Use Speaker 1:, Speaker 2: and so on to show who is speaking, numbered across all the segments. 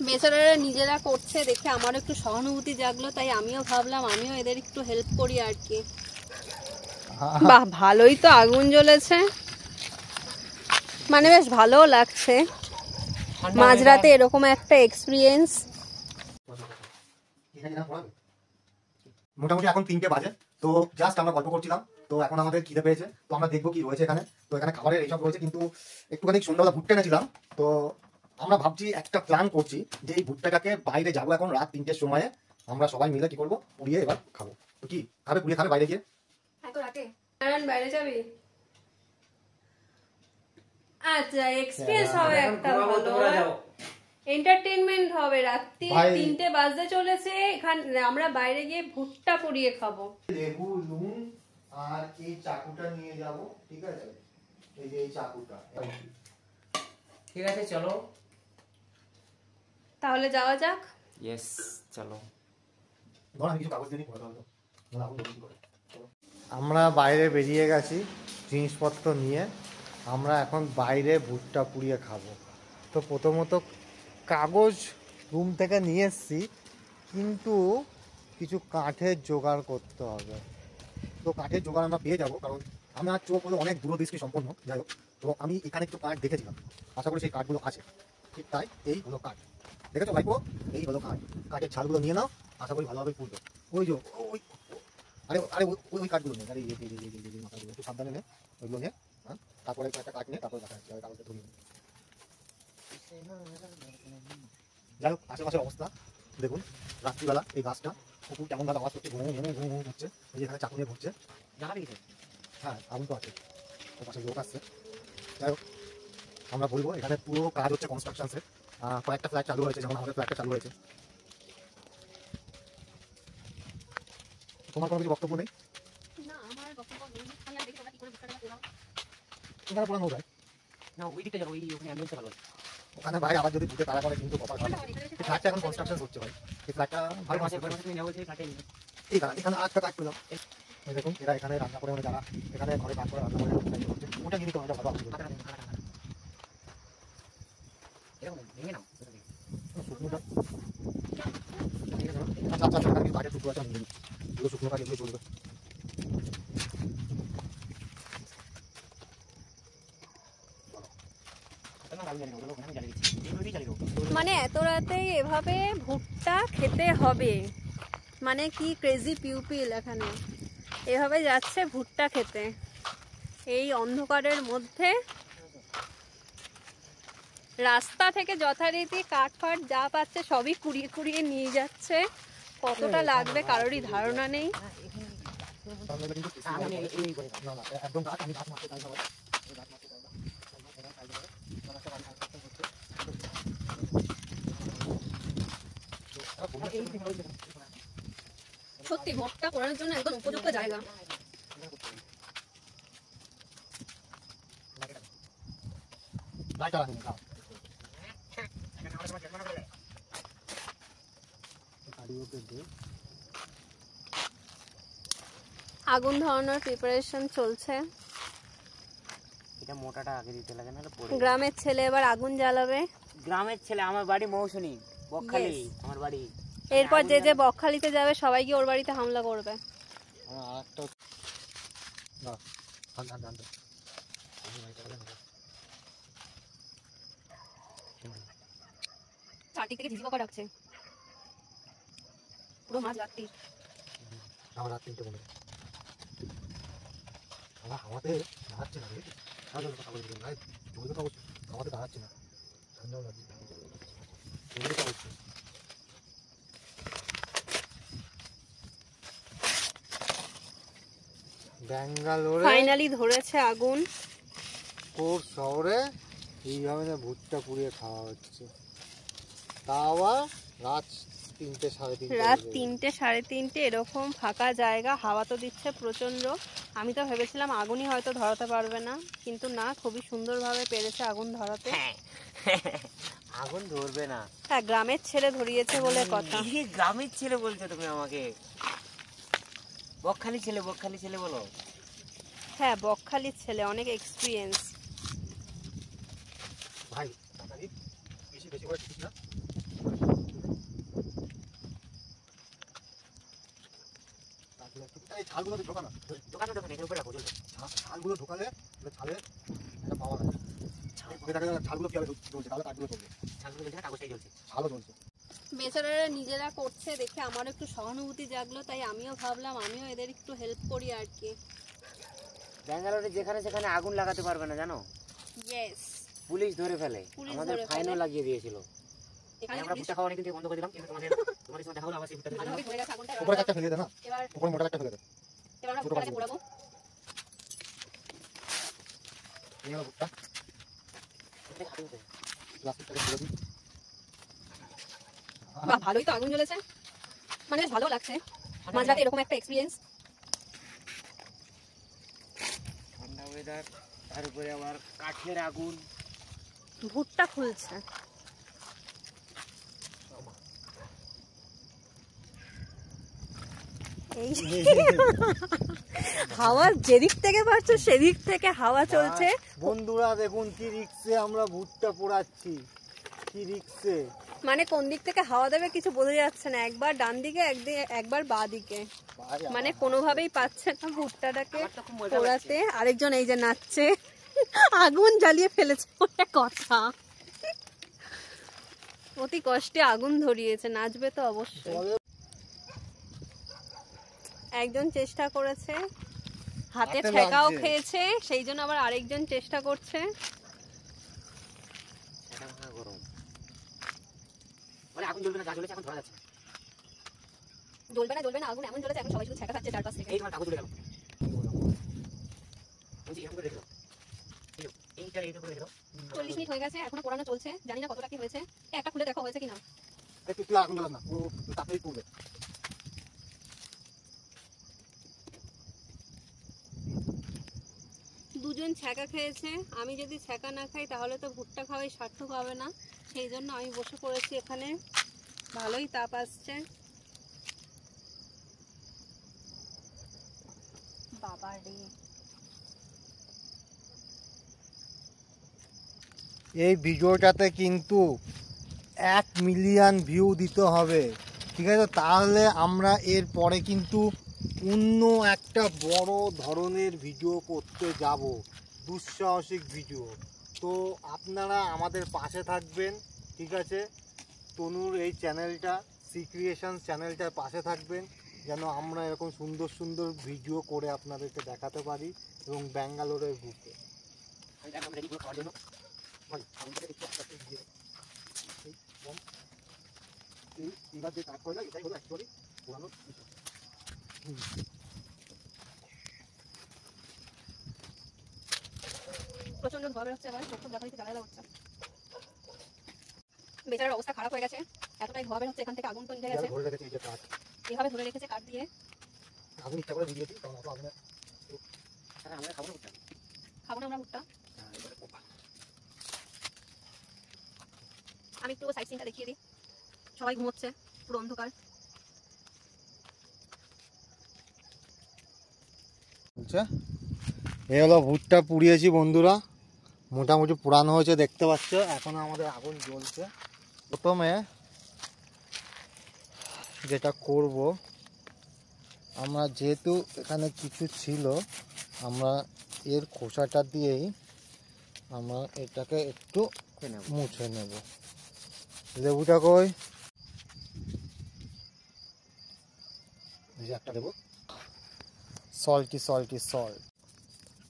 Speaker 1: বেচারারা নিজেরা করছে দেখে আমার একটু সহানুভূতি জাগলো, তাই আমিও ভাবলাম আমিও এদের একটু হেল্প করি আর কি। বাহ, ভালোই তো আগুন জ্বলেছে, মানে বেশ ভালোও লাগছে মাঝরাতে এরকম একটা এক্সপিরিয়েন্স।
Speaker 2: মোটামুটি এখন 3টে বাজে, তো জাস্ট আমরা গল্প করছিলাম, তো এখন আমাদের খিদে পেয়েছে, তো আমরা দেখবো কি রয়েছে এখানে। তো এখানে খাবারের এইসব রয়েছে, কিন্তু একটুখানি সন্ধ্যাবেলা ভুট্টা এনেছিলাম, তো আমরা ভাবছি একটা প্ল্যান করছি যে এই ভুট্টাটাকে বাইরে যাবো এখন রাত 3টের সময়ে, আমরা সবাই মিলে কি করবো, পুড়িয়ে এবার খাবো। তো কি খাবে, পুড়িয়ে খাবে বাইরে গিয়ে?
Speaker 1: বাইরে যাবি? আচ্ছা, এক্সপেরিয়েন্স হবে একটা ভালো, এন্টারটেইনমেন্ট হবে। রাত্রি 3টে বাজতে চলেছে, এখানে আমরা বাইরে গিয়ে ভুট্টা পুড়িয়ে খাবো।
Speaker 2: লেবু, নুন আর এই চাকুটা নিয়ে যাব, ঠিক আছে? এই যে এই চাকুটা,
Speaker 3: ঠিক আছে চলো
Speaker 1: তাহলে যাওয়া যাক।
Speaker 3: ইয়েস চলো।
Speaker 2: আমরা বাইরে বেরিয়ে গেছি জিনিসপত্র নিয়ে, আমরা এখন বাইরে ভুট্টা পুড়িয়ে খাবো। তো প্রথমত কাগজ রুম থেকে নিয়ে এসছি, কিন্তু কিছু কাঠের জোগাড় করতে হবে। তো কাঠের জোগাড় আমরা পেয়ে যাবো, কারণ আমার চোখ হলো অনেক দূরদৃষ্টি সম্পন্ন। যাই হোক, তো আমি এখানে একটু কাঠ দেখেছিলাম, আশা করি সেই কাঠগুলো আছে। ঠিক তাই, এই হলো কাঠ, দেখেছো ভাইপো? এই হলো কাঠ, কাঠের ছালগুলো নিয়ে নাও, আশা করি ভালোভাবে পুড়বে। ওই যে ওই, আরে আরে ওই কাঠগুলো নেই, আরে মাথাগুলো একটু সাবধানে নে, ওইগুলো নিয়ে, হ্যাঁ, তারপরে একটা কাঠ নিয়ে তারপরে দেখা যাচ্ছে কাগজটা ধরিয়ে। যাই হোক, আশেপাশের অবস্থা দেখুন, রাত্রিবেলা এই গাছটা কুকুর কেমন ভাবে আওয়াজ করছে, ঘুম ঘুম ঘুম ঘুম হচ্ছে। এই যে এখানে চাকু নিয়ে ঘুরছে, জানা গেছে। হ্যাঁ, আগুন তো আছে, ওর পাশে লোক আসছে। যাই হোক, আমরা বলবো এখানে পুরো কাজ হচ্ছে কনস্ট্রাকশনসের, কয়েকটা ফ্ল্যাট চালু হয়েছে, যেমন আমাদের ফ্ল্যাটটা চালু হয়েছে। তোমার কোনো কিছু বক্তব্য নেই? এখানে পুরো যায়
Speaker 3: না, ওই দিকটা যাবো, ওখানে অ্যাম্বুলেন্সটা ভালো।
Speaker 2: ওখানে ভাই আবার যদি ভূতে তারা করে কিন্তু কপাল ভালো। এই ফ্ল্যাটটা এখন কনস্ট্রাকশন হচ্ছে ভাই, এই ফ্ল্যাটটা ভালো এখানে আটটা কাজ করলাম। এই দেখুন, এরা এখানে রান্না করে, মানে যারা এখানে ঘরে কাজ করে রান্না করে ওটা কিন্তু অনেকটা ভালো আসবে। শুকনোটা আচ্ছা আচ্ছা, এখানে কিন্তু কাঠের টুকরো আছে, আমি এগুলো শুকনো কাঠ, এগুলো চলবে।
Speaker 1: মানে এত রাতেই এভাবে ভুট্টা খেতে হবে, মানে কি ক্রেজি পিউপিল এখানে এভাবে যাচ্ছে ভুট্টা খেতে এই অন্ধকারের মধ্যে। রাস্তা থেকে যথারীতি কাঠ ফাট যা পাচ্ছে সবই কুড়িয়ে কুড়িয়ে নিয়ে যাচ্ছে। কতটা লাগবে কারোরই ধারণা নেই। সত্যি ভুট্টা করার জন্য একদম উপযুক্ত জায়গা। আগুন ধরানোর প্রিপারেশন চলছে।
Speaker 3: এটা মোটাটা আগে দিতে লাগে, না পড়ে।
Speaker 1: গ্রামের ছেলে এবার আগুন জ্বালাবে।
Speaker 3: গ্রামের ছেলে, আমার বাড়ি মৌসুমী, বকখালি আমার বাড়ি।
Speaker 1: এরপর যে যে বকখালিতে যাবে সবাই গিয়ে ওর বাড়িতে হামলা করবে। চারদিক থেকে ঝিঝি পোকা ডাকছে, পুরো মাঝ রাত্রি।
Speaker 2: আমার রাত 3টে বলে আমার হাওয়াতে দাঁড়াচ্ছে না, হাওয়াতে দাঁড়াচ্ছে না, ঠান্ডাও লাগছে। ব্যাঙ্গালোরে
Speaker 1: ফাইনালি ধরেছে আগুন।
Speaker 2: কোর শহরে এইভাবে ভুট্টা পুড়িয়ে খাওয়া হচ্ছে, তা আবার রাত 3টে সাড়ে 3টে।
Speaker 1: রাত 3টে সাড়ে 3টে এরকম ফাঁকা জায়গা, হাওয়া তো দিচ্ছে প্রচন্ড। আমি তো ভেবেছিলাম আগুনই হয়তো ধরাতে পারবে না, কিন্তু না, খুবই সুন্দরভাবে পেরেছে আগুন ধরাতে।
Speaker 3: আগুন ধরবে না,
Speaker 1: হ্যাঁ, গ্রামের ছেলে ধরিয়েছে বলে কথা।
Speaker 3: গ্রামের ছেলে বলছো তুমি আমাকে? বকখালি ছেলে, বকখালি ছেলে বলো।
Speaker 1: হ্যাঁ, বকখালির ছেলে, অনেক এক্সপিরিয়েন্স।
Speaker 2: ভাই বেশি বেশি করে দিস না। ছালগুলো তো ঢোকানো
Speaker 3: দোকানে এর উপরে রাখো চলবে।
Speaker 2: ছালগুলো ঢোকালে ছালে একটা পাওয়ার আছে। ছালগুলো কি হবে জ্বলছে, তাহলে কাঠগুলো চলবে।
Speaker 3: ছালগুলো জ্বলছে না, কাগজটাই জ্বলছে।
Speaker 2: ছালও জ্বলছে।
Speaker 1: বেচারারা নিজেরা করছে দেখে আমারও একটু সহানুভূতি জাগলো, তাই আমিও ভাবলাম আমিও এদের একটু হেল্প করি আর কি।
Speaker 3: ব্যাঙ্গালোরে যেখানে সেখানে আগুন লাগাতে পারবে না জানো,
Speaker 1: ইয়েস,
Speaker 3: পুলিশ ধরে ফেলে।
Speaker 1: পুলিশ
Speaker 3: আমাদের
Speaker 1: ধরে
Speaker 3: ফাইনও
Speaker 1: ফেলে।
Speaker 3: লাগিয়ে দিয়েছিল।
Speaker 1: এখানে
Speaker 3: আমরা ভুট্টা খাওয়া অনেকদিন থেকে বন্ধ করে দিলাম, কিন্তু তোমাদের সঙ্গে দেখা হলো আবার সেই ভুট্টা খেতে
Speaker 1: ভালোভাবে ধরে গেছে আগুনটা।
Speaker 2: উপরে একটা ফেলে দে না,
Speaker 1: এবার
Speaker 2: উপরে মোটা একটা ফেলে দে।
Speaker 1: আমরা ভুট্টাটাকে পোড়াবো।
Speaker 2: এই হলো ভুট্টা, প্লাস্টিকটাকে ফেলে দিই।
Speaker 1: বাহ, ভালোই তো আগুন জ্বলেছে, মানে বেশ ভালো লাগছে মাঝরাতে এরকম একটা এক্সপিরিয়েন্স।
Speaker 3: ঠান্ডা ওয়েদার, তার উপরে আবার কাঠের আগুন।
Speaker 1: ভুট্টা খুলছে। এই হাওয়া যেদিক থেকে পাচ্ছে সেদিক থেকে হাওয়া চলছে।
Speaker 2: বন্ধুরা দেখুন কি রিক্সে আমরা ভুট্টা পোড়াচ্ছি, কি রিক্সে।
Speaker 1: মানে কোন দিক থেকে হাওয়া দেবে কিছু বোঝা যাচ্ছে না, একবার ডান দিকে একবার বাঁ দিকে, মানে কোনোভাবেই পাচ্ছে না ভুট্টাটাকে পোড়াতে। আরেকজন এই যে নাচছে, আগুন জ্বালিয়ে ফেলেছে বলে কথা, অতি কষ্টে আগুন ধরিয়েছে, নাচবে তো অবশ্যই। একজন চেষ্টা করেছে, হাতে ঠেকাও খেয়েছে, সেই জন্য আবার আরেকজন চেষ্টা করছে।
Speaker 3: গরম মানে আগুন জ্বলবে না, যা জ্বলেছে এখন ধরা যাচ্ছে।
Speaker 1: জ্বলবে না আগুন এমন জ্বলেছে এখন সবাই শুধু ছেঁকা খাচ্ছে চারপাশ থেকে।
Speaker 3: এই তোমার কাগজ জ্বলে গেল, বলছি এরকম করে রেখে দাও, এইটা এইটা করে রেখে দাও।
Speaker 1: 40 মিনিট হয়ে গেছে, এখনো পোড়ানো চলছে, জানি না কতটা কি হয়েছে। একটা খুলে দেখো হয়েছে কিনা।
Speaker 2: একটু আগুন জ্বালাস না, ও তাড়াতাড়ি পড়বে।
Speaker 1: দুজন ছ্যাঁকা খেয়েছে, আমি যদি ছ্যাঁকা না খাই তাহলে তো ভুট্টা খাওয়াই সার্থক হবে না, সেই জন্য আমি বসে পড়েছি এখানে। ভালোই তাপ আসছে। বাবা রে,
Speaker 2: এই ভিডিওটাতে কিন্তু 1 মিলিয়ন ভিউ দিতে হবে, ঠিক আছে? তাহলে আমরা এর পরে কিন্তু অন্য একটা বড় ধরনের ভিডিও করতে যাব, দুঃসাহসিক ভিডিও। তো আপনারা আমাদের পাশে থাকবেন, ঠিক আছে? তনুর এই চ্যানেলটা, সি ক্রিয়েশন চ্যানেলটার পাশে থাকবেন, যেন আমরা এরকম সুন্দর সুন্দর ভিডিও করে আপনাদেরকে দেখাতে পারি এবং ব্যাঙ্গালোরের বুকে।
Speaker 3: আমরা রেডি করে খাওয়ার জন্য
Speaker 2: এবার যে কাজ করে না, এটাই হলো অ্যাকচুয়ালি পুরানো বিষয়।
Speaker 1: প্রচন্ড ধোয়া বেরোচ্ছে, আবার চোখ দেখা দিতে জ্বালা হচ্ছে। বেচারার অবস্থা খারাপ হয়ে গেছে, এতটাই ধোয়া বের হচ্ছে, এখান থেকে আগুন তো নিভে গেছে।
Speaker 2: ধরে রেখেছে এই যে কাঠ,
Speaker 1: এভাবে ধরে রেখেছে কাঠ দিয়ে।
Speaker 2: আগুন ইচ্ছা করে দিয়েছি, কারণ অত আগুনে
Speaker 3: আমরা খাবো না ভুট্টা।
Speaker 1: খাবো না আমরা ভুট্টা। আমি একটু সাইড সিনটা দেখিয়ে দিই। সবাই ঘুমোচ্ছে, পুরো অন্ধকার।
Speaker 2: এই হলো ভুট্টা পুড়িয়েছি বন্ধুরা, মোটামুটি পুরানো হয়েছে দেখতে পাচ্ছ। এখন আমাদের আগুন জ্বলছে। প্রথমে যেটা করব, আমরা যেহেতু এখানে কিছু ছিল, আমরা এর খোসাটা দিয়েই আমরা এটাকে একটু মুছে নেব। লেবুটা কই, একটা দেবো, সল্ট।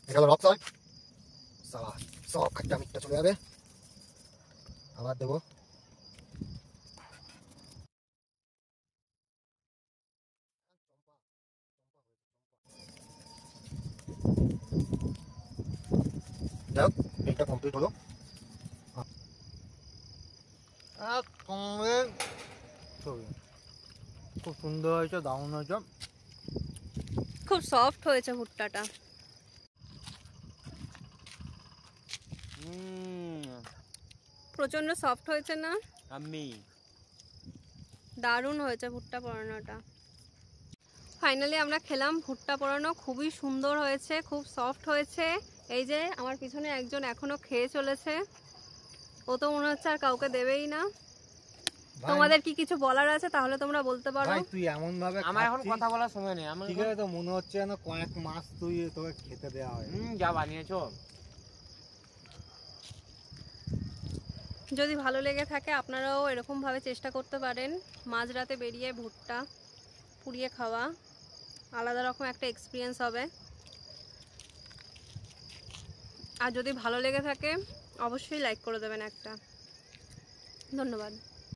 Speaker 2: এটা হলো রক সল্ট, সব খাট্টা মিটটা চলে যাবে। আবার দেবো, যাক এটা কমপ্লিট হলো। খুব সুন্দর হয়েছে, দারুণ হয়েছে,
Speaker 1: খুব সফট হয়েছে ভুট্টাটা। প্রচন্ড সফট হয়েছে না?
Speaker 3: আমি
Speaker 1: দারুণ হয়েছে ভুট্টা পোড়ানোটা। ফাইনালি আমরা খেলাম ভুট্টা পোড়ানো, খুবই সুন্দর হয়েছে, খুব সফট হয়েছে। এই যে আমার পিছনে একজন এখনো খেয়ে চলেছে, ও তো মনে হচ্ছে আর কাউকে দেবেই না। তোমাদের কি কিছু বলার আছে তাহলে তোমরা বলতে পারো।
Speaker 2: ভাই তুই এমন ভাবে
Speaker 3: আমার এখন কথা বলার সময় নেই।
Speaker 2: ঠিক আছে, তো মনে হচ্ছে যেন কয়েক মাস তুই তোকে খেতে দেওয়া হয়।
Speaker 3: যা বানিয়েছো।
Speaker 1: যদি ভালো লেগে থাকে আপনারাও এরকমভাবে চেষ্টা করতে পারেন। মাঝরাতে বেরিয়ে ভুট্টা পুড়িয়ে খাওয়া আলাদা রকম একটা এক্সপিরিয়েন্স হবে। আর যদি ভালো লেগে থাকে অবশ্যই লাইক করে দেবেন একটা। ধন্যবাদ।